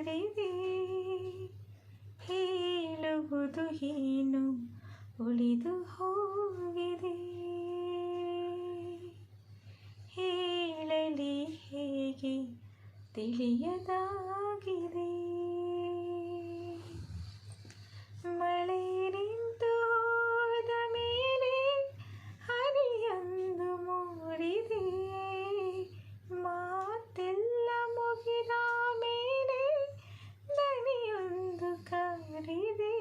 ಮಾಡಿದೆ ಹೇಳುವುದು ಏನು ಉಳಿದು ಹೋಗಿದೆ ಹೇಳಲಿ ಹೇಗೆ ತಿಳಿಯದಾಗಿದೆ ಮಳೆ ನಿಂತು ಹೋದ ಮೇಲೆ ಹನಿಯೊಂದು ಮೂಡಿದೆ ಮಾತೆಲ್ಲ ಮುಗಿದ ಮೇಲೆ ದನಿಯೊಂದು ಕಾಡಿದೆ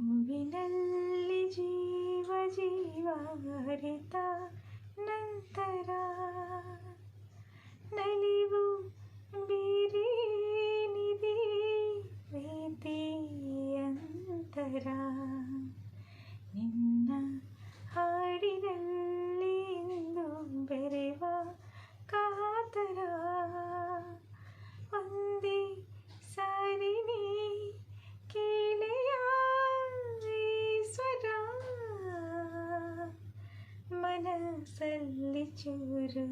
ನೋವಿನಲ್ಲಿ ಜೀವ ಜೀವಾರಿತ ನಂತರ ನಲಿವು ಬೀರೇನಿದೆ ಪ್ರೀತಿ ಅಂತರ ನಿನ್ನ ಹಾಡಿನಲ್ಲಿ ಇಂದು ಬೆರೆವ ಕಾತರ ಒಂದೇ ಸಾರಿ ನೀ ಕೇಳೆಯ ಸ್ವರ ಮನಸ್ಸಲ್ಲಿ ಚೂರು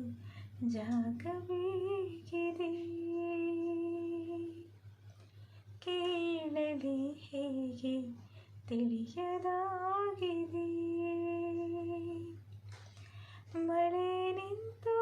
ಜಾಗ ಬೇಕಿದೆ ಕೇಳಲಿ ಹೇಗೆ ತಿಳಿಯದಾಗಿದೆ ಮಳೆ ನಿಂತು